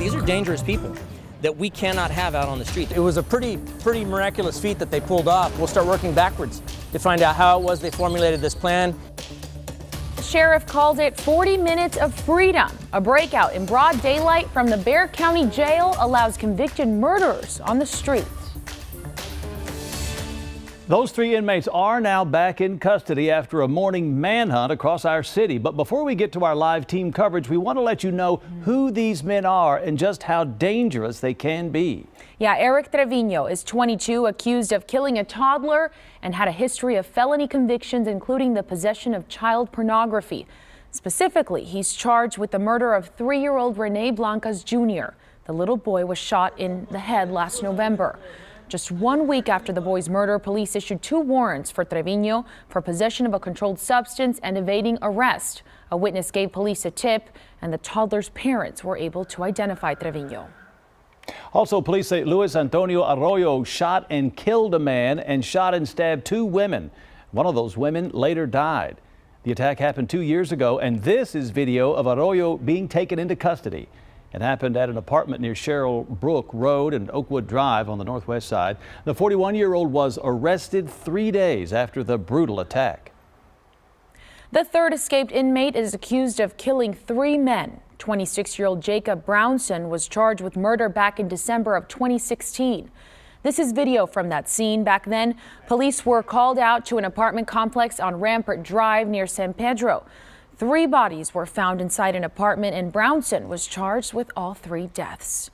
These are dangerous people that we cannot have out on the street. It was a pretty miraculous feat that they pulled off. We'll start working backwards to find out how it was they formulated this plan. The sheriff called it 40 minutes of freedom. A breakout in broad daylight from the Bexar County Jail allows convicted murderers on the street. Those 3 inmates are now back in custody after a morning manhunt across our city. But before we get to our live team coverage, we want to let you know who these men are and just how dangerous they can be. Yeah, Eric Trevino is 22, accused of killing a toddler and had a history of felony convictions, including the possession of child pornography. Specifically, he's charged with the murder of 3-year-old Rene Blancas Jr. The little boy was shot in the head last November. Just 1 week after the boy's murder, police issued 2 warrants for Trevino for possession of a controlled substance and evading arrest. A witness gave police a tip, and the toddler's parents were able to identify Trevino. Also, police say Luis Antonio Arroyo shot and killed a man and shot and stabbed 2 women. One of those women later died. The attack happened 2 years ago, and this is video of Arroyo being taken into custody. It happened at an apartment near Cheryl Brook Road and Oakwood Drive on the northwest side. The 41-year-old was arrested 3 days after the brutal attack. The third escaped inmate is accused of killing 3 men. 26-year-old Jacob Brownson was charged with murder back in December of 2016. This is video from that scene. Back then, police were called out to an apartment complex on Rampart Drive near San Pedro. 3 bodies were found inside an apartment, and Brownson was charged with all 3 deaths.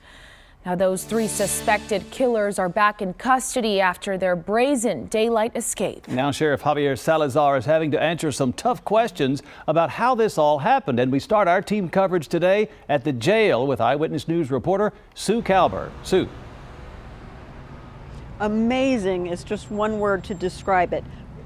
Now, those 3 suspected killers are back in custody after their brazen daylight escape. Now, Sheriff Javier Salazar is having to answer some tough questions about how this all happened. And we start our team coverage today at the jail with Eyewitness News reporter Sue Calber. Sue. Amazing is just one word to describe it.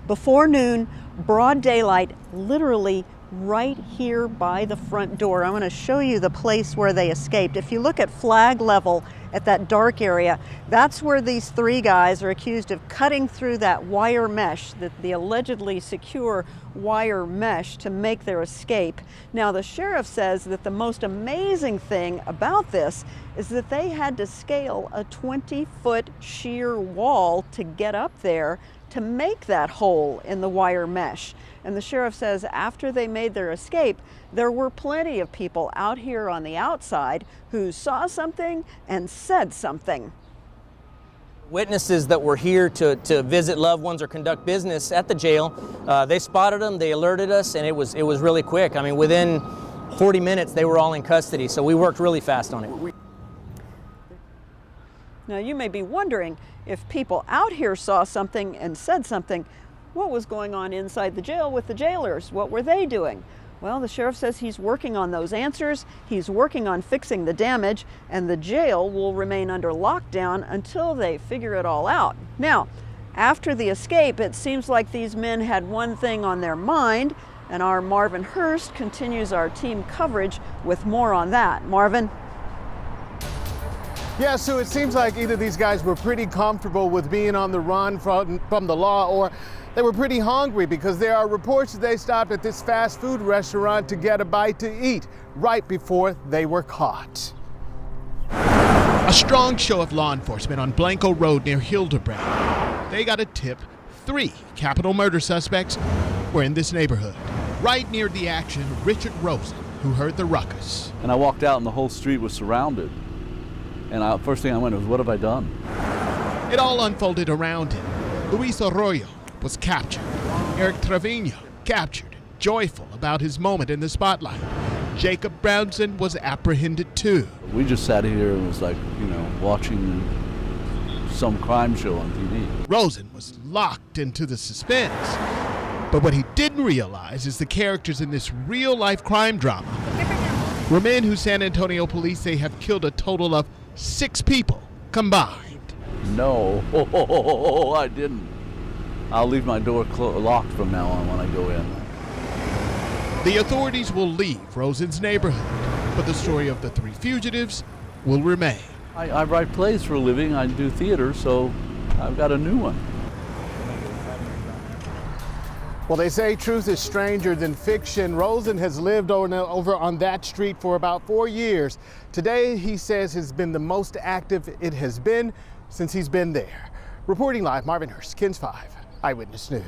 Before noon, broad daylight, literally right here by the front door. I want to show you the place where they escaped. If you look at flag level at that dark area, that's where these 3 guys are accused of cutting through that wire mesh, the allegedly secure wire mesh, to make their escape. Now, the sheriff says that the most amazing thing about this is that they had to scale a 20-foot sheer wall to get up there to make that hole in the wire mesh. And the sheriff says after they made their escape, there were plenty of people out here on the outside who saw something and said something. Witnesses that were here to visit loved ones or conduct business at the jail, they spotted them, they alerted us, and it was really quick. I mean, within 40 minutes, they were all in custody, so we worked really fast on it. Now, you may be wondering, if people out here saw something and said something, what was going on inside the jail with the jailers? What were they doing? Well, the sheriff says he's working on those answers. He's working on fixing the damage, and the jail will remain under lockdown until they figure it all out. Now, after the escape, it seems like these men had one thing on their mind, and our Marvin Hurst continues our team coverage with more on that. Marvin? Yeah, Sue, it seems like either these guys were pretty comfortable with being on the run from the law, or they were pretty hungry, because there are reports that they stopped at this fast food restaurant to get a bite to eat right before they were caught. A strong show of law enforcement on Blanco Road near Hildebrand. They got a tip. 3 capital murder suspects were in this neighborhood. Right near the action, Richard Rosen, who heard the ruckus. And I walked out and the whole street was surrounded. And first thing I went was, what have I done? It all unfolded around him. Luis Arroyo was captured. Eric Trevino captured, joyful about his moment in the spotlight. Jacob Brownson was apprehended too. We just sat here and was like, watching some crime show on TV. Rosen was locked into the suspense. But what he didn't realize is the characters in this real-life crime drama were men who San Antonio police say have killed a total of 6 people combined. No, I didn't. I'll leave my door locked from now on when I go in. The authorities will leave Rosen's neighborhood, but the story of the 3 fugitives will remain. I write plays for a living. I do theater, so I've got a new one. Well, they say truth is stranger than fiction. Rosen has lived over on that street for about 4 years. Today, he says, has been the most active it has been since he's been there. Reporting live, Marvin Hurst, KENS 5 Eyewitness News.